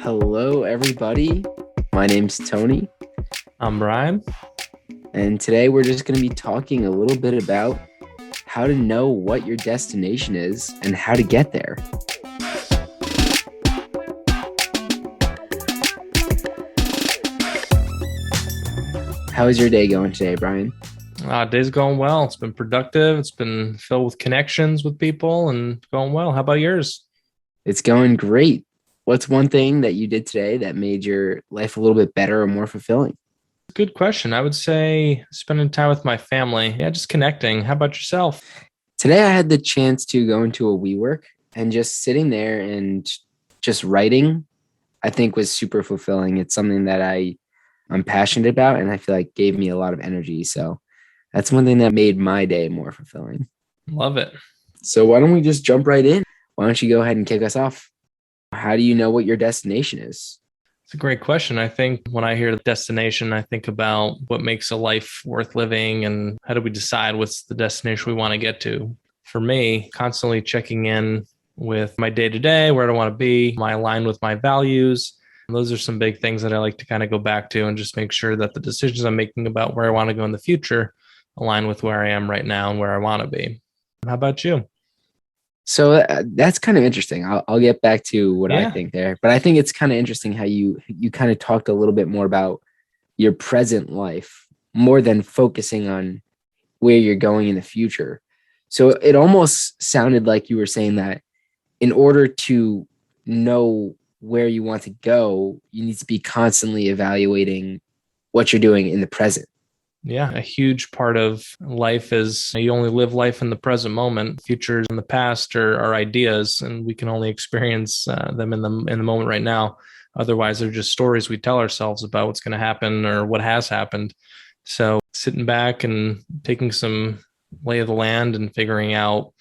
Hello, everybody. My name's Tony, I'm Ryan. and today we're just going to be talking a little bit about how to know what your destination is and how to get there. How is your day going today, Brian? Day's going well. It's been productive. It's been filled with connections with people and going well. How about yours? It's going great. What's one thing that you did today that made your life a little bit better or more fulfilling? Good question. I would say spending time with my family. Yeah, just connecting. How about yourself? Today, I had the chance to go into a WeWork and just sitting there and just writing, I think was super fulfilling. It's something that I'm passionate about and I feel like gave me a lot of energy. So that's one thing that made my day more fulfilling. Love it. So why don't we just jump right in? Why don't you go ahead and kick us off? How do you know what your destination is? It's a great question. I think when I hear the destination, I think about what makes a life worth living and how do we decide what's the destination we want to get to. For me, constantly checking in with my day to day, where do I want to be? Am I aligned with my values? And those are some big things that I like to kind of go back to and just make sure that the decisions I'm making about where I want to go in the future align with where I am right now and where I want to be. How about you? So that's kind of interesting. I'll get back to what I Yeah. think there, but I think it's kind of interesting how you kind of talked a little bit more about your present life more than focusing on where you're going in the future. So it almost sounded like you were saying that in order to know where you want to go, you need to be constantly evaluating what you're doing in the present. Yeah, a huge part of life is you only live life in the present moment. Futures in the past are ideas, and we can only experience them in the moment right now. Otherwise, they're just stories we tell ourselves about what's going to happen or what has happened. So, sitting back and taking some lay of the land and figuring out,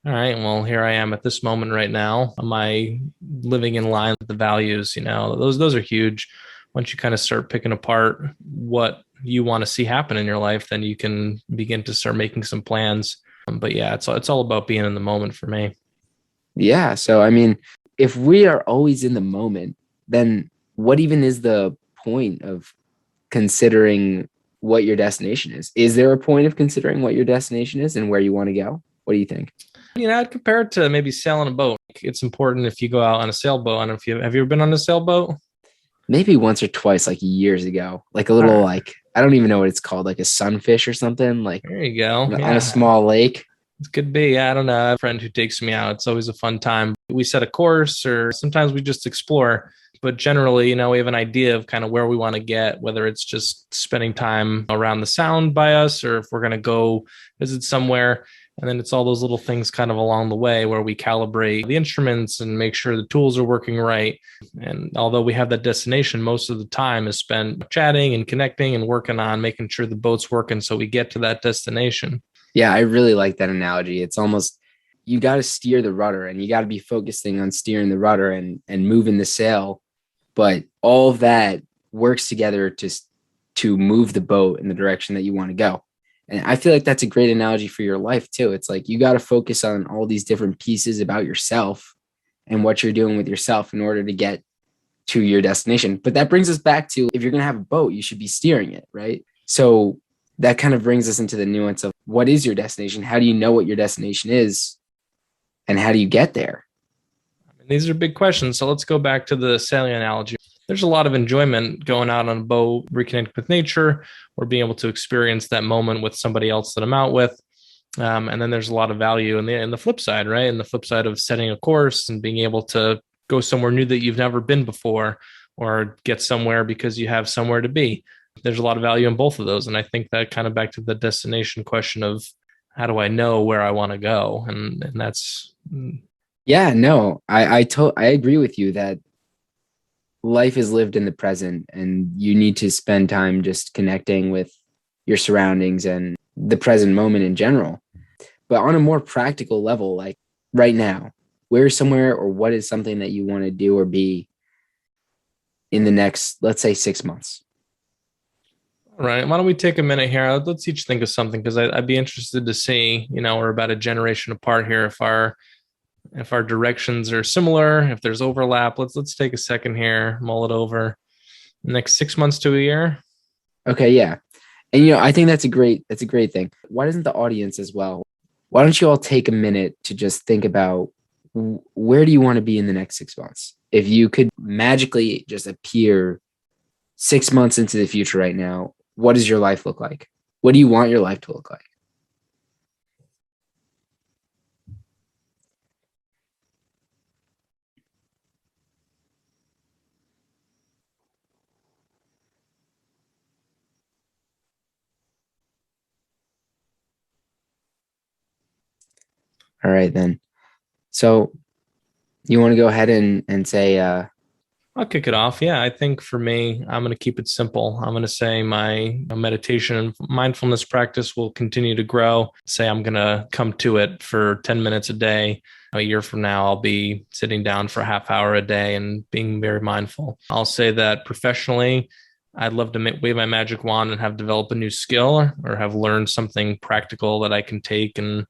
all right, well, here I am at this moment right now. Am I living in line with the values? Those are huge. Once you kind of start picking apart what you want to see happen in your life, then you can begin to start making some plans. But yeah, it's all about being in the moment for me. Yeah. So, I mean, if we are always in the moment, then what even is the point of considering what your destination is? Is there a point of considering what your destination is and where you want to go? What do you think? I'd compare it to maybe sailing a boat. It's important if you go out on a sailboat. I don't know if have you ever been on a sailboat? Maybe once or twice, like years ago, like a All little, right, like, I don't even know what it's called, like a sunfish or something, like there you go. on a Yeah, small lake. it could be. Yeah, I don't know. I have a friend who takes me out. It's always a fun time. We set a course or sometimes we just explore. But generally, we have an idea of kind of where we want to get, whether it's just spending time around the sound by us or if we're going to go visit somewhere. And then it's all those little things kind of along the way where we calibrate the instruments and make sure the tools are working right. And although we have that destination, most of the time is spent chatting and connecting and working on making sure the boat's working so we get to that destination. Yeah, I really like that analogy. It's almost you got to steer the rudder and you got to be focusing on steering the rudder and moving the sail, but all of that works together to move the boat in the direction that you want to go. And I feel like that's a great analogy for your life too. It's like you got to focus on all these different pieces about yourself and what you're doing with yourself in order to get to your destination. But that brings us back to if you're going to have a boat, you should be steering it, right? So that kind of brings us into the nuance of what is your destination? How do you know what your destination is? And how do you get there? These are big questions. So let's go back to the sailing analogy. There's a lot of enjoyment going out on a boat, reconnect with nature, or being able to experience that moment with somebody else that I'm out with. And then there's a lot of value in the flip side, right? And the flip side of setting a course and being able to go somewhere new that you've never been before or get somewhere because you have somewhere to be. There's a lot of value in both of those. And I think that kind of back to the destination question of how do I know where I want to go? And that's Yeah, no, I agree with you that life is lived in the present and you need to spend time just connecting with your surroundings and the present moment in general. But on a more practical level, like right now, where is somewhere or what is something that you want to do or be in the next, let's say, 6 months? all right. Why don't we take a minute here? Let's each think of something because I'd be interested to see, we're about a generation apart here. If our If our directions are similar, if there's overlap, let's take a second here, mull it over. Next 6 months to a year. Okay, yeah. And I think that's a great thing. Why doesn't the audience as well? Why don't you all take a minute to just think about where do you want to be in the next 6 months? If you could magically just appear 6 months into the future right now, what does your life look like? What do you want your life to look like? All right, then. So you want to go ahead and say, I'll kick it off. Yeah, I think for me, I'm going to keep it simple. I'm going to say my meditation and mindfulness practice will continue to grow. Say I'm going to come to it for 10 minutes a day. A year from now, I'll be sitting down for a half hour a day and being very mindful. I'll say that professionally, I'd love to wave my magic wand and have developed a new skill or have learned something practical that I can take, and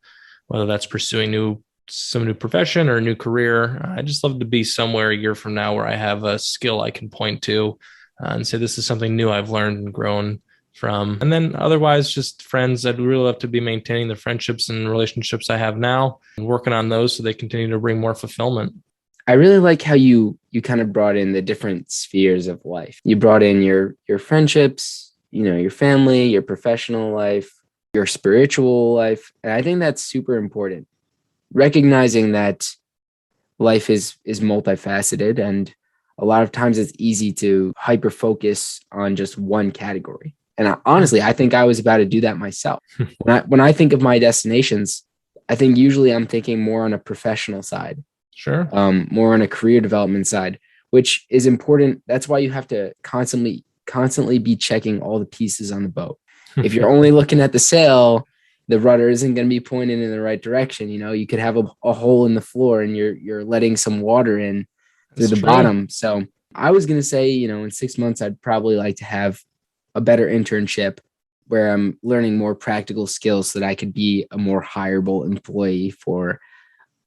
whether that's pursuing some new profession or a new career. I just love to be somewhere a year from now where I have a skill I can point to and say, this is something new I've learned and grown from. And then otherwise, just friends. I'd really love to be maintaining the friendships and relationships I have now and working on those so they continue to bring more fulfillment. I really like how you kind of brought in the different spheres of life. You brought in your friendships, your family, your professional life, your spiritual life. And I think that's super important. Recognizing that life is multifaceted, and a lot of times it's easy to hyper focus on just one category. And honestly, I think I was about to do that myself. When I think of my destinations, I think usually I'm thinking more on a professional side, Sure. more on a career development side, which is important. That's why you have to constantly be checking all the pieces on the boat. If you're only looking at the sail, the rudder isn't going to be pointing in the right direction. You could have a hole in the floor and you're letting some water in through That's the true. bottom. So I was going to say, in 6 months, I'd probably like to have a better internship where I'm learning more practical skills so that I could be a more hireable employee for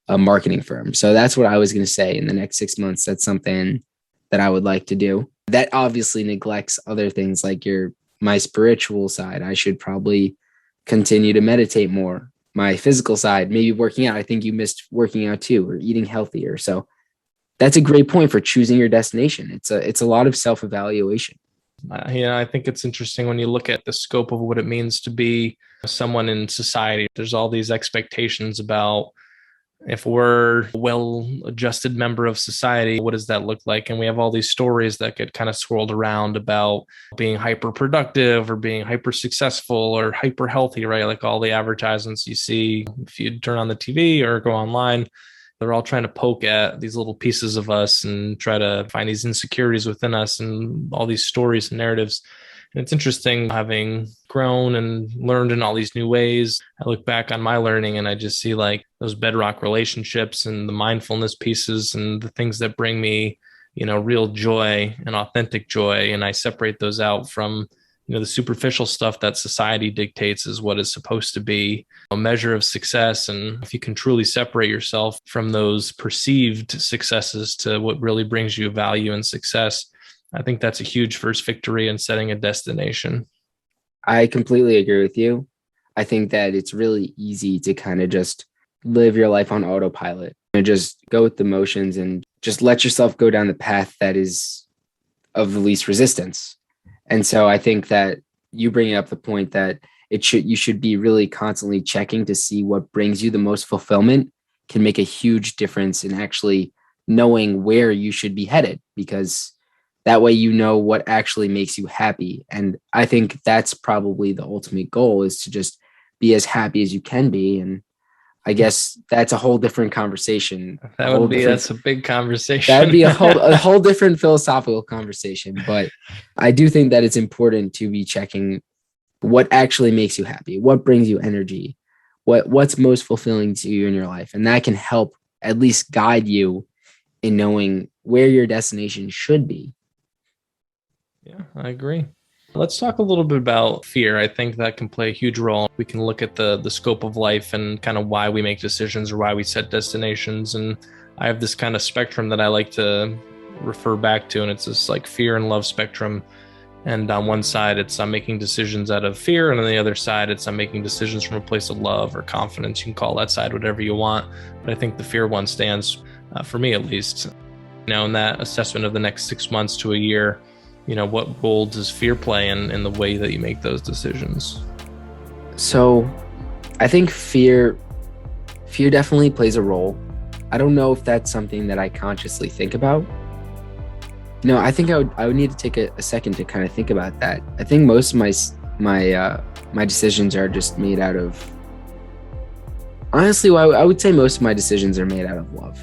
a marketing firm. So that's what I was going to say in the next 6 months. That's something that I would like to do. That obviously neglects other things like my spiritual side. I should probably continue to meditate more. My physical side, maybe working out. I think you missed working out too, or eating healthier. So that's a great point for choosing your destination. It's a lot of self-evaluation. I think it's interesting when you look at the scope of what it means to be someone in society. There's all these expectations about if we're a well-adjusted member of society, what does that look like? And we have all these stories that get kind of swirled around about being hyper productive or being hyper successful or hyper healthy, right? Like all the advertisements you see if you turn on the TV or go online, they're all trying to poke at these little pieces of us and try to find these insecurities within us and all these stories and narratives. And it's interesting having grown and learned in all these new ways. I look back on my learning and I just see like those bedrock relationships and the mindfulness pieces and the things that bring me, real joy and authentic joy. And I separate those out from, the superficial stuff that society dictates is what is supposed to be a measure of success. And if you can truly separate yourself from those perceived successes to what really brings you value and success, I think that's a huge first victory in setting a destination. I completely agree with you. I think that it's really easy to kind of just live your life on autopilot and just go with the motions and just let yourself go down the path that is of the least resistance. And so I think that you bringing up the point that you should be really constantly checking to see what brings you the most fulfillment can make a huge difference in actually knowing where you should be headed, because that way you know what actually makes you happy. And I think that's probably the ultimate goal, is to just be as happy as you can be. And I guess that's a whole different conversation. That's a big That would conversation. be a whole different philosophical conversation. But I do think that it's important to be checking what actually makes you happy, what brings you energy, what's most fulfilling to you in your life. And that can help at least guide you in knowing where your destination should be. Yeah, I agree. Let's talk a little bit about fear. I think that can play a huge role. We can look at the scope of life and kind of why we make decisions or why we set destinations. And I have this kind of spectrum that I like to refer back to, and it's this like fear and love spectrum. And on one side, it's I'm making decisions out of fear, and on the other side, it's I'm making decisions from a place of love or confidence. You can call that side whatever you want, but I think the fear one stands for me at least. In that assessment of the next 6 months to a year, what role does fear play in the way that you make those decisions? So I think fear definitely plays a role. I don't know if that's something that I consciously think about. I think I would need to take a second to kind of think about that. I think most of my decisions are just made out of, honestly, I would say most of my decisions are made out of love.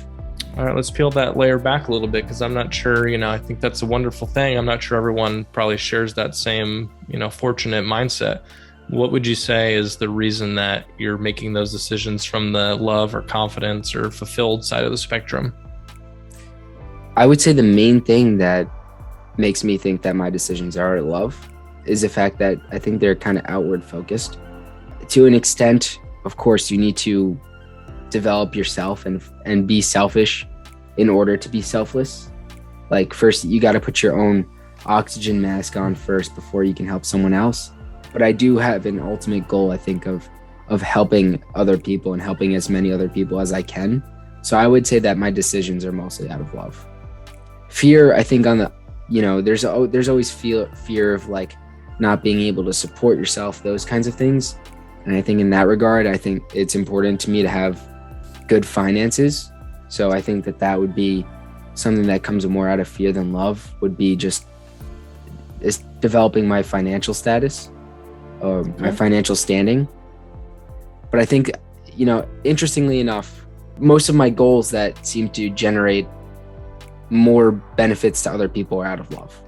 All right, let's peel that layer back a little bit, because I'm not sure, I think that's a wonderful thing. I'm not sure everyone probably shares that same, fortunate mindset. What would you say is the reason that you're making those decisions from the love or confidence or fulfilled side of the spectrum? I would say the main thing that makes me think that my decisions are love is the fact that I think they're kind of outward focused. To an extent, of course, you need to develop yourself and be selfish in order to be selfless. Like, first you got to put your own oxygen mask on first before you can help someone else. But I do have an ultimate goal, I think, of helping other people and helping as many other people as I can. So I would say that my decisions are mostly out of love. Fear, I think, on the, there's always fear of like not being able to support yourself, those kinds of things. And I think in that regard, I think it's important to me to have good finances. So I think that would be something that comes more out of fear than love, would be just is developing my financial status, or my financial standing. But I think, interestingly enough, most of my goals that seem to generate more benefits to other people are out of love.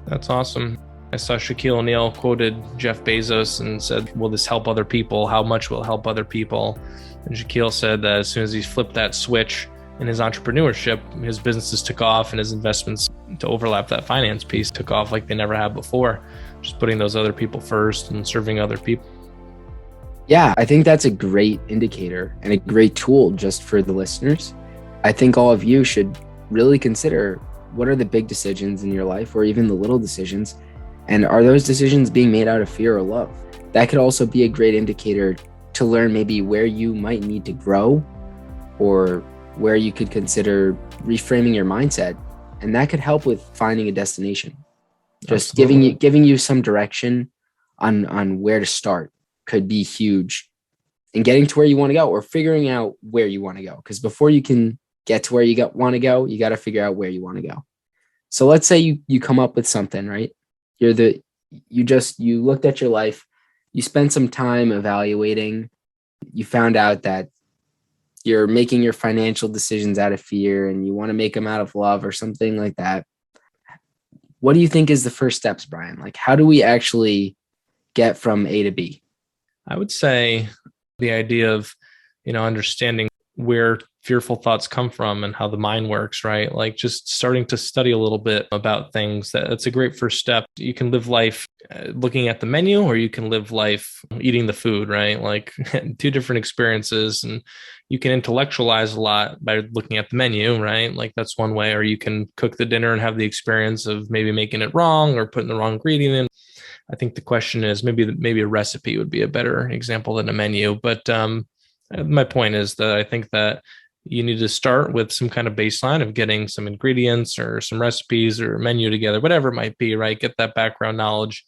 That's awesome. I saw Shaquille O'Neal quoted Jeff Bezos and said, will this help other people? How much will it help other people? And Shaquille said that as soon as he flipped that switch in his entrepreneurship, his businesses took off and his investments to overlap that finance piece took off like they never have before. Just putting those other people first and serving other people. Yeah, I think that's a great indicator and a great tool just for the listeners. I think all of you should really consider, what are the big decisions in your life, or even the little decisions, and are those decisions being made out of fear or love? That could also be a great indicator to learn maybe where you might need to grow, or where you could consider reframing your mindset, and that could help with finding a destination. Just giving you some direction on where to start could be huge in getting to where you want to go, or figuring out where you want to go. Because before you can get to where you want to go, you got to figure out where you want to go. So let's say you come up with something, right? You looked at your life, you spent some time evaluating, you found out that you're making your financial decisions out of fear and you want to make them out of love or something like that. What do you think is the first steps, Brian? Like, how do we actually get from A to B? I would say the idea of, understanding where fearful thoughts come from and how the mind works, right? Like, just starting to study a little bit about things. That's a great first step. You can live life looking at the menu, or you can live life eating the food, right? Like, two different experiences. And you can intellectualize a lot by looking at the menu, right? Like, that's one way. Or you can cook the dinner and have the experience of maybe making it wrong or putting the wrong ingredient in. I think the question is maybe a recipe would be a better example than a menu. But my point is that I think that you need to start with some kind of baseline of getting some ingredients or some recipes or menu together, whatever it might be, right? Get that background knowledge.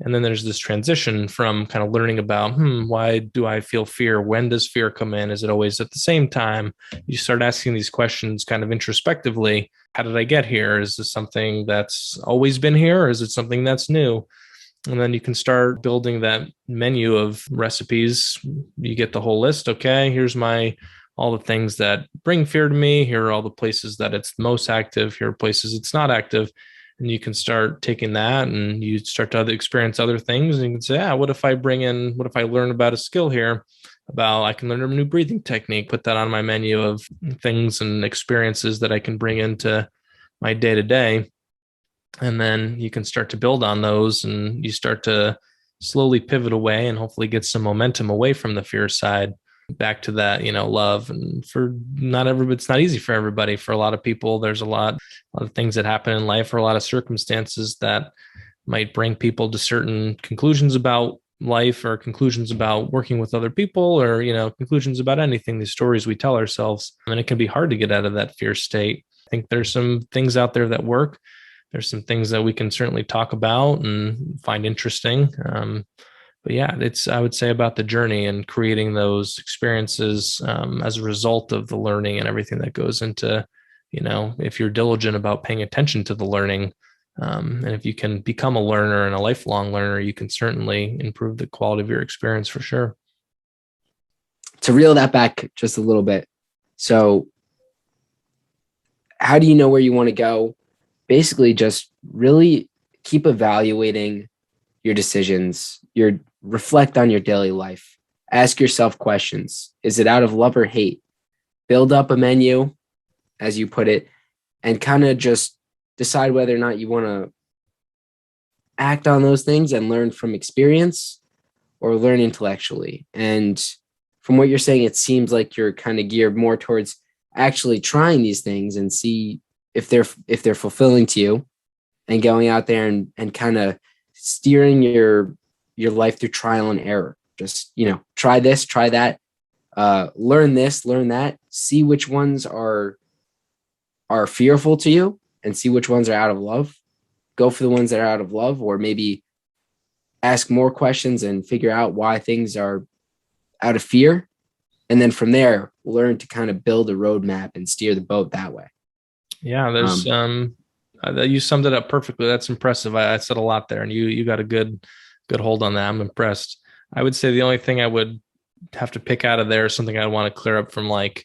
And then there's this transition from kind of learning about, why do I feel fear? When does fear come in? Is it always at the same time? You start asking these questions kind of introspectively. How did I get here? Is this something that's always been here, or is it something that's new? And then you can start building that menu of recipes. You get the whole list. Okay, here's all the things that bring fear to me. Here are all the places that it's most active. Here are places it's not active. And you can start taking that and you start to experience other things. And you can say, what if I learn about a skill here, I can learn a new breathing technique, put that on my menu of things and experiences that I can bring into my day to day. And then you can start to build on those, and you start to slowly pivot away and hopefully get some momentum away from the fear side back to that, love. And for not everybody, it's not easy for everybody. For a lot of people, there's a lot of things that happen in life, or a lot of circumstances that might bring people to certain conclusions about life, or conclusions about working with other people, or conclusions about anything, these stories we tell ourselves. And it can be hard to get out of that fear state. I think there's some things out there that work. There's some things that we can certainly talk about and find interesting. But yeah, it's, I would say, about the journey and creating those experiences as a result of the learning and everything that goes into, if you're diligent about paying attention to the learning, and if you can become a learner and a lifelong learner, you can certainly improve the quality of your experience for sure. To reel that back just a little bit. So how do you know where you want to go? Basically, just really keep evaluating your decisions, reflect on your daily life. Ask yourself questions. Is it out of love or hate? Build up a menu, as you put it, and kind of just decide whether or not you want to act on those things and learn from experience or learn intellectually. And from what you're saying, it seems like you're kind of geared more towards actually trying these things and see if they're fulfilling to you, and going out there and kind of steering your life through trial and error. Just, try this, try that, learn this, learn that, see which ones are fearful to you and see which ones are out of love. Go for the ones that are out of love, or maybe ask more questions and figure out why things are out of fear. And then from there, learn to kind of build a roadmap and steer the boat that way. Yeah, there's you summed it up perfectly. That's impressive. I said a lot there, and you got a good hold on that. I'm impressed. I would say the only thing I would have to pick out of there is something I want to clear up from, like,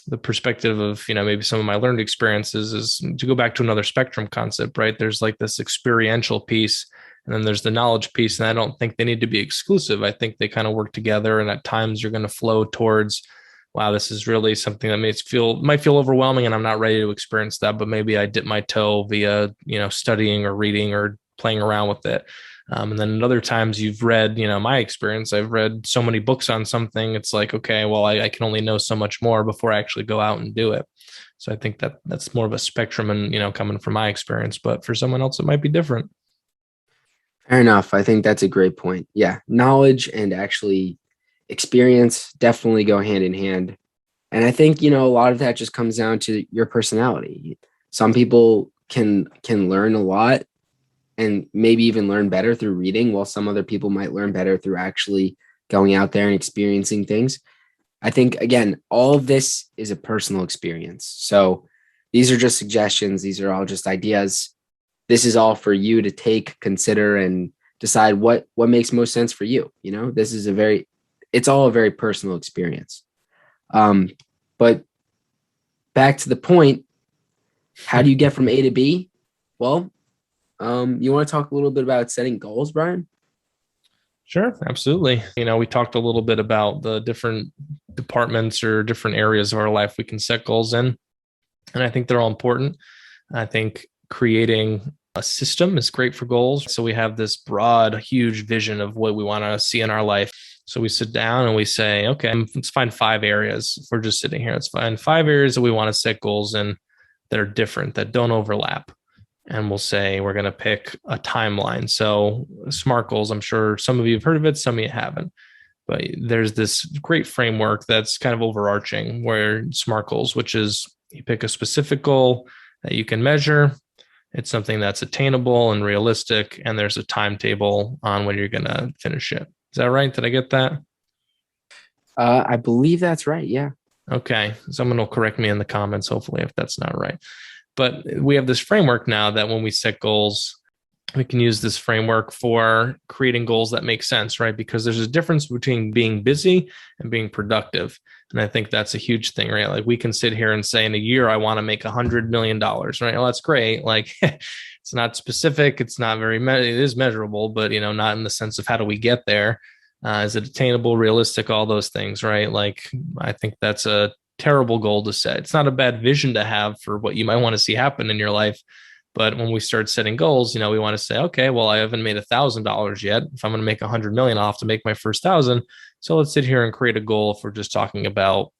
the perspective of, maybe some of my learned experiences, is to go back to another spectrum concept, right? There's like this experiential piece, and then there's the knowledge piece. And I don't think they need to be exclusive. I think they kind of work together. And at times you're going to flow towards, wow, this is really something that might feel overwhelming, and I'm not ready to experience that, but maybe I dip my toe via, studying or reading or playing around with it. And then at other times you've read, my experience, I've read so many books on something. It's like, okay, well, I can only know so much more before I actually go out and do it. So I think that's more of a spectrum, and, coming from my experience, but for someone else, it might be different. Fair enough. I think that's a great point. Yeah. Knowledge and actually experience definitely go hand in hand. And I think, a lot of that just comes down to your personality. Some people can learn a lot and maybe even learn better through reading, while some other people might learn better through actually going out there and experiencing things. I think, again, all of this is a personal experience. So these are just suggestions. These are all just ideas. This is all for you to take, consider, and decide what makes most sense for you. This is it's all a very personal experience. But back to the point, how do you get from A to B? Well, you want to talk a little bit about setting goals, Brian? Sure, absolutely. We talked a little bit about the different departments or different areas of our life we can set goals in. And I think they're all important. I think creating a system is great for goals. So we have this broad, huge vision of what we want to see in our life. So we sit down and we say, okay, let's find 5 areas. If we're just sitting here, let's find 5 areas that we want to set goals in that are different, that don't overlap. And we'll say we're going to pick a timeline. So SMART goals, I'm sure some of you have heard of it, some of you haven't. But there's this great framework that's kind of overarching, where SMART goals, which is you pick a specific goal that you can measure. It's something that's attainable and realistic, and there's a timetable on when you're going to finish it. Is that right? Did I get that? I believe that's right. Yeah. Okay. Someone will correct me in the comments, hopefully, if that's not right. But we have this framework now that when we set goals, we can use this framework for creating goals that make sense, right? Because there's a difference between being busy and being productive. And I think that's a huge thing, right? Like, we can sit here and say in a year, I want to make $100 million, right? Well, that's great. Like, it's not specific. It's not it is measurable, but, not in the sense of how do we get there? Is it attainable, realistic, all those things, right? Like, I think that's a terrible goal to set. It's not a bad vision to have for what you might want to see happen in your life, But when we start setting goals, we want to say, okay, well, I haven't made $1,000 yet. If I'm going to make 100 million, I'll have to make my first thousand. So let's sit here and create a goal. If we're just talking about,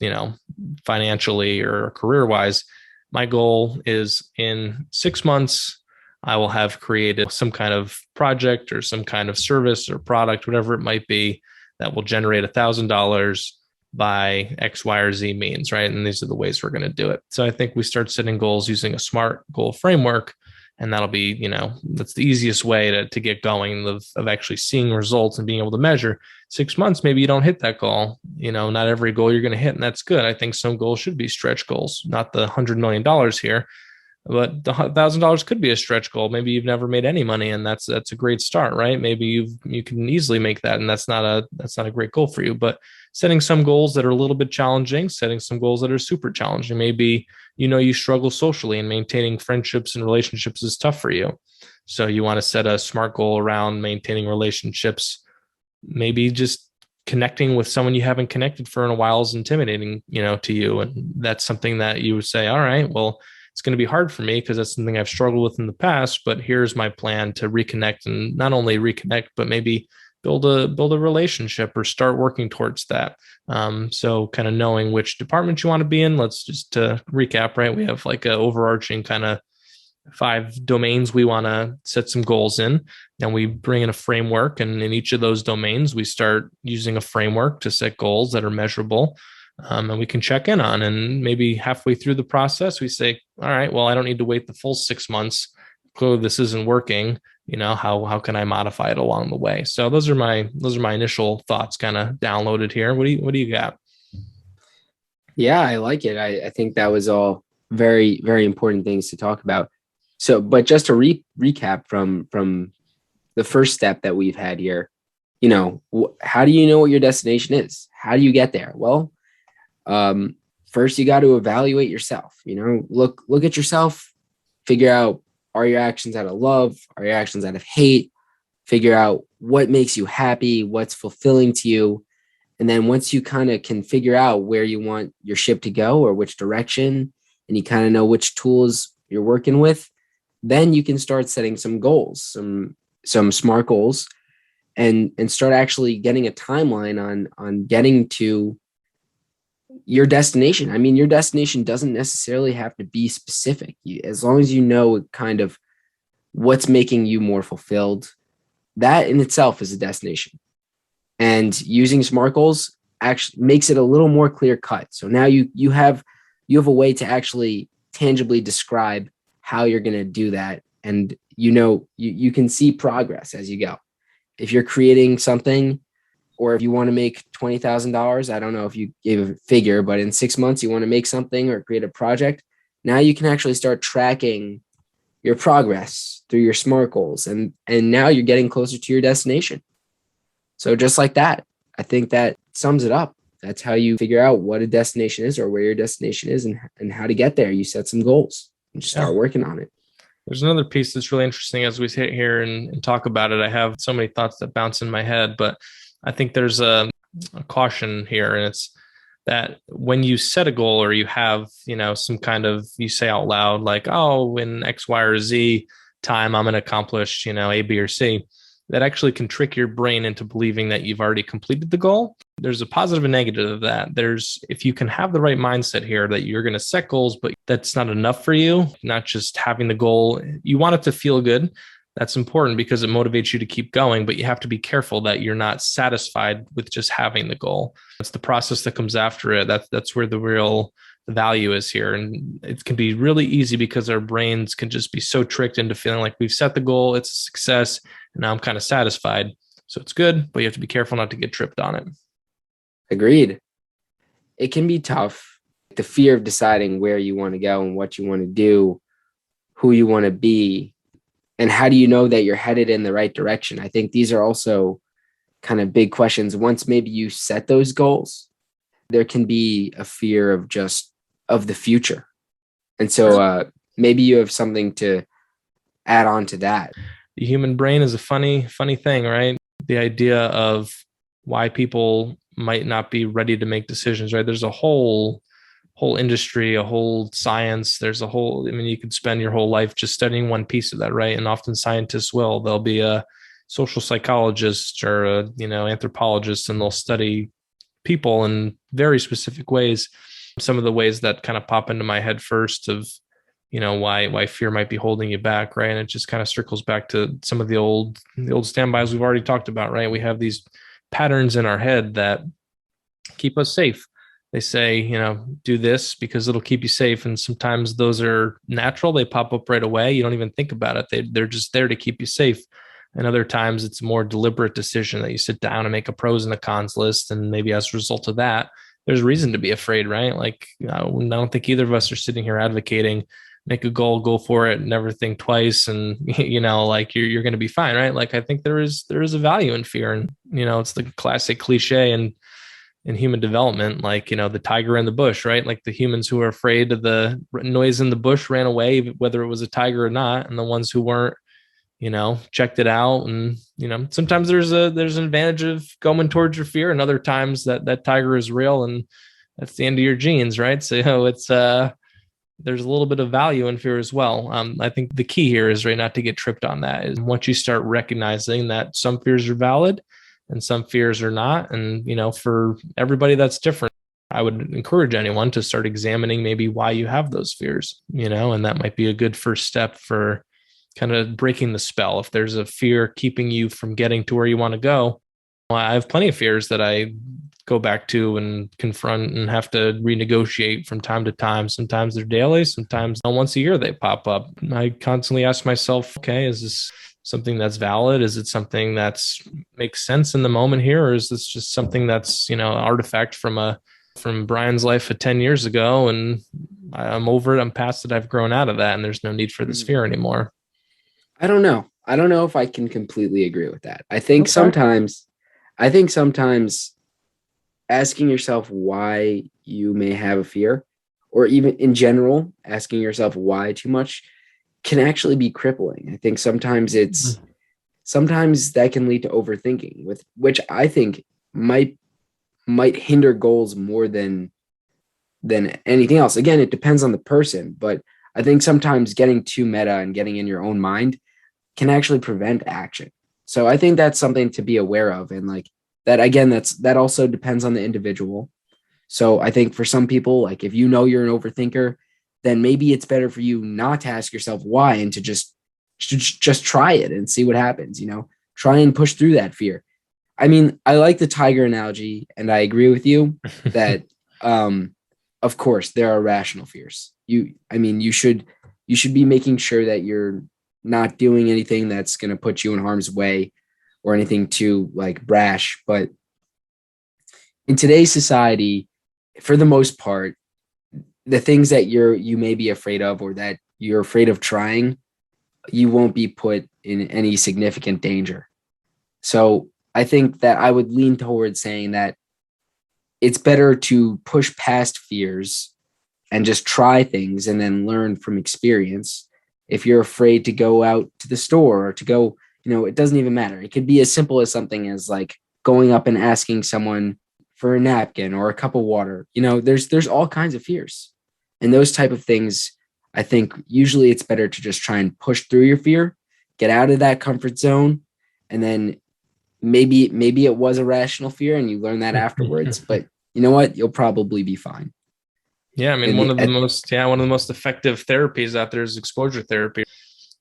financially or career wise, my goal is in 6 months, I will have created some kind of project or some kind of service or product, whatever it might be, that will generate $1,000 by X, Y, or Z means, right? And these are the ways we're going to do it. So I think we start setting goals using a SMART goal framework. And that'll be, that's the easiest way to get going of actually seeing results and being able to measure. 6 months, maybe you don't hit that goal. Not every goal you're going to hit, and that's good. I think some goals should be stretch goals, not the $100 million here, but the $1,000 could be a stretch goal. Maybe you've never made any money, and that's a great start, right? Maybe you can easily make that, and that's not a great goal for you. But setting some goals that are a little bit challenging, setting some goals that are super challenging. Maybe you struggle socially, and maintaining friendships and relationships is tough for you. So you want to set a SMART goal around maintaining relationships. Maybe just connecting with someone you haven't connected for in a while is intimidating, to you, and that's something that you would say, all right, well, it's going to be hard for me because that's something I've struggled with in the past, but here's my plan to reconnect, and not only reconnect, but maybe build a relationship or start working towards that. So kind of knowing which department you want to be in. Let's just recap, right? We have like a overarching kind of 5 domains we want to set some goals in, and we bring in a framework. And in each of those domains, we start using a framework to set goals that are measurable. And we can check in on, and maybe halfway through the process, we say, all right, well, I don't need to wait the full 6 months. Clearly this isn't working. How can I modify it along the way? So those are my initial thoughts kind of downloaded here. What do you got? Yeah, I like it. I think that was all very, very important things to talk about. So, but just to recap from the first step that we've had here, how do you know what your destination is? How do you get there? Well, first you got to evaluate yourself. Look at yourself, figure out, are your actions out of love? Are your actions out of hate? Figure out what makes you happy, what's fulfilling to you. And then once you kind of can figure out where you want your ship to go or which direction, and you kind of know which tools you're working with, then you can start setting some goals, some SMART goals, and start actually getting a timeline on getting to your destination. I mean, your destination doesn't necessarily have to be specific. As long as you know kind of what's making you more fulfilled, that in itself is a destination. And using SMART goals actually makes it a little more clear cut. So now you have a way to actually tangibly describe how you're going to do that. And you can see progress as you go. If you're creating something, or if you want to make $20,000, I don't know if you gave a figure, but in 6 months you want to make something or create a project, now you can actually start tracking your progress through your SMART goals. And now you're getting closer to your destination. So just like that, I think that sums it up. That's how you figure out what a destination is, or where your destination is, and how to get there. You set some goals and just start working on it. There's another piece that's really interesting as we sit here and talk about it. I have so many thoughts that bounce in my head, but I think there's a caution here, and it's that when you set a goal, or you have, some kind of, you say out loud, like, oh, in X, Y, or Z time, I'm going to accomplish, A, B, or C, that actually can trick your brain into believing that you've already completed the goal. There's a positive and negative of that. If you can have the right mindset here that you're going to set goals, but that's not enough for you, not just having the goal, you want it to feel good. That's important because it motivates you to keep going, but you have to be careful that you're not satisfied with just having the goal. It's the process that comes after it. That's where the real value is here. And it can be really easy because our brains can just be so tricked into feeling like we've set the goal, it's a success, and now I'm kind of satisfied. So it's good, but you have to be careful not to get tripped on it. Agreed. It can be tough. The fear of deciding where you want to go and what you want to do, who you want to be, and how do you know that you're headed in the right direction? I think these are also kind of big questions. Once maybe you set those goals, there can be a fear of the future. And so maybe you have something to add on to that. The human brain is a funny thing, right? The idea of why people might not be ready to make decisions, right? There's a whole whole industry, a whole science. There's a whole, I mean, you could spend your whole life just studying one piece of that, right? And often scientists will, they'll be a social psychologist or a, anthropologist, and they'll study people in very specific ways. Some of the ways that kind of pop into my head first of, why fear might be holding you back, right? And it just kind of circles back to some of the old standbys we've already talked about, right? We have these patterns in our head that keep us safe. They say, do this because it'll keep you safe. And sometimes those are natural. They pop up right away. You don't even think about it. They're just there to keep you safe. And other times it's a more deliberate decision that you sit down and make a pros and a cons list. And maybe as a result of that, there's reason to be afraid, right? Like, I don't think either of us are sitting here advocating, make a goal, go for it, never think twice. And, like you're going to be fine, right? Like, I think there is a value in fear. And, it's the classic cliche and in human development, like, the tiger in the bush, right? Like the humans who are afraid of the noise in the bush ran away, whether it was a tiger or not. And the ones who weren't, checked it out. And, sometimes there's an advantage of going towards your fear, and other times that tiger is real and that's the end of your genes, right? So it's, there's a little bit of value in fear as well. I think the key here is, right, not to get tripped on that. Is once you start recognizing that some fears are valid and some fears are not. And, for everybody that's different. I would encourage anyone to start examining maybe why you have those fears, and that might be a good first step for kind of breaking the spell. If there's a fear keeping you from getting to where you want to go, I have plenty of fears that I go back to and confront and have to renegotiate from time to time. Sometimes they're daily, sometimes once a year they pop up. I constantly ask myself, okay, is this something that's valid? Is it something that's makes sense in the moment here? Or is this just something that's, an artifact from Brian's life of 10 years ago? And I'm over it. I'm past it. I've grown out of that. And there's no need for this fear anymore. I don't know. I don't know if I can completely agree with that. I think Okay. sometimes asking yourself why you may have a fear, or even in general, asking yourself why too much, can actually be crippling. I think sometimes that can lead to overthinking, with which I think might hinder goals more than anything else. Again, it depends on the person, but I think sometimes getting too meta and getting in your own mind can actually prevent action. So I think that's something to be aware of. And like that, again, that also depends on the individual. So I think for some people, like if you're an overthinker, then maybe it's better for you not to ask yourself why and to just try it and see what happens, try and push through that fear. I mean, I like the tiger analogy, and I agree with you that, of course, there are rational fears. You should be making sure that you're not doing anything that's going to put you in harm's way or anything too like brash. But in today's society, for the most part, the things that you may be afraid of, or that you're afraid of trying, you won't be put in any significant danger. So I think that I would lean towards saying that it's better to push past fears and just try things and then learn from experience. If you're afraid to go out to the store or to go, it doesn't even matter. It could be as simple as something as like going up and asking someone for a napkin or a cup of water. There's all kinds of fears. And those type of things, I think usually it's better to just try and push through your fear, get out of that comfort zone, and then maybe it was a rational fear and you learn that afterwards, but you know what? You'll probably be fine. Yeah, I mean, In the, one of the most effective therapies out there is exposure therapy.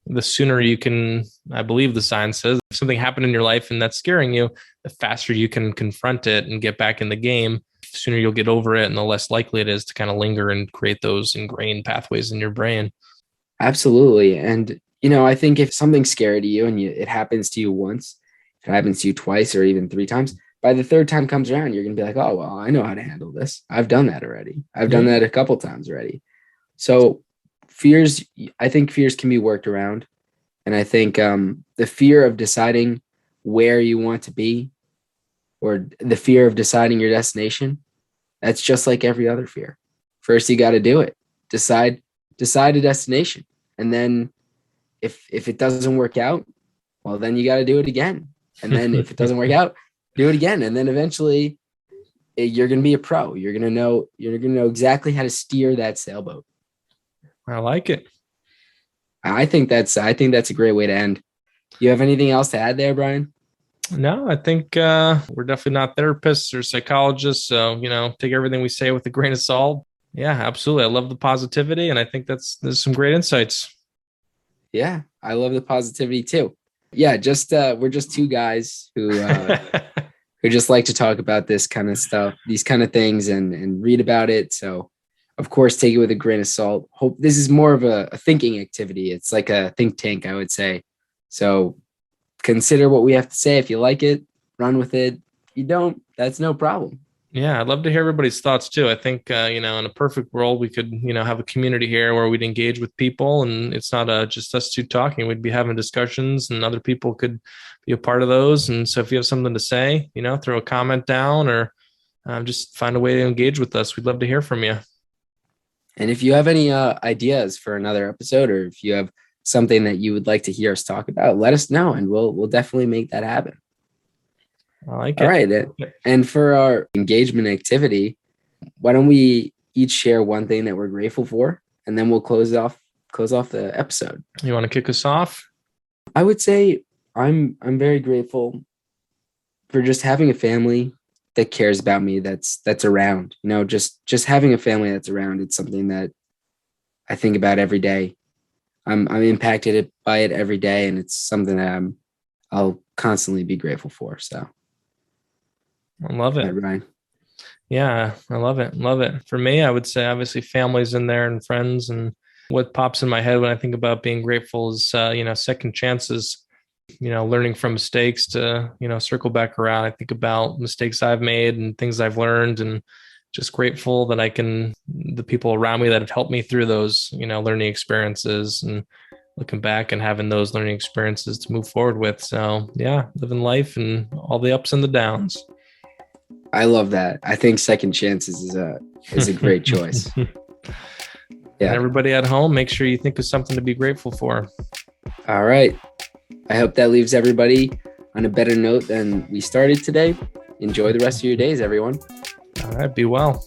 The sooner you can, I believe the science says, if something happened in your life and that's scaring you, the faster you can confront it and get back in the game, the sooner you'll get over it, and the less likely it is to kind of linger and create those ingrained pathways in your brain. Absolutely. And, I think if something's scary to you and it happens to you once, if it happens to you twice or even three times, by the third time comes around, you're going to be like, oh, well, I know how to handle this. I've done that already. I've done Yeah. that a couple times already. So I think fears can be worked around. And I think the fear of deciding where you want to be, or the fear of deciding your destination, that's just like every other fear. First, you got to do it. Decide a destination. And then if it doesn't work out, well, then you got to do it again. And then if it doesn't work out, do it again. And then eventually you're going to be a pro. You're going to know exactly how to steer that sailboat. I like it. I think that's a great way to end. You have anything else to add there, Brian? No, I think we're definitely not therapists or psychologists. So, take everything we say with a grain of salt. Yeah, absolutely. I love the positivity. And I think there's some great insights. Yeah, I love the positivity too. Yeah, just we're just two guys who just like to talk about this kind of stuff, these kind of things, and read about it. So, of course, take it with a grain of salt. Hope this is more of a thinking activity. It's like a think tank, I would say. So consider what we have to say. If you like it, run with it. If you don't, that's no problem. Yeah, I'd love to hear everybody's thoughts too. I think, in a perfect world, we could, have a community here where we'd engage with people and it's not just us two talking. We'd be having discussions and other people could be a part of those. And so if you have something to say, throw a comment down or just find a way to engage with us. We'd love to hear from you. And if you have any ideas for another episode, or if you have something that you would like to hear us talk about, let us know, and we'll definitely make that happen. I like All it. right. And for our engagement activity, why don't we each share one thing that we're grateful for, and then we'll close off the episode. You want to kick us off? I would say I'm very grateful for just having a family that cares about me, that's around. Just having a family that's around. It's something that I think about every day. I'm impacted by it every day, and it's something that I'll constantly be grateful for. So I love it. Ryan. Yeah, I love it. Love it. For me, I would say obviously families in there and friends. And what pops in my head when I think about being grateful is, second chances, learning from mistakes to, circle back around. I think about mistakes I've made and things I've learned, and just grateful that the people around me that have helped me through those, learning experiences, and looking back and having those learning experiences to move forward with. So yeah, living life and all the ups and the downs. I love that. I think second chances is a great choice. Yeah. And everybody at home, make sure you think of something to be grateful for. All right. I hope that leaves everybody on a better note than we started today. Enjoy the rest of your days, everyone. All right. Be well.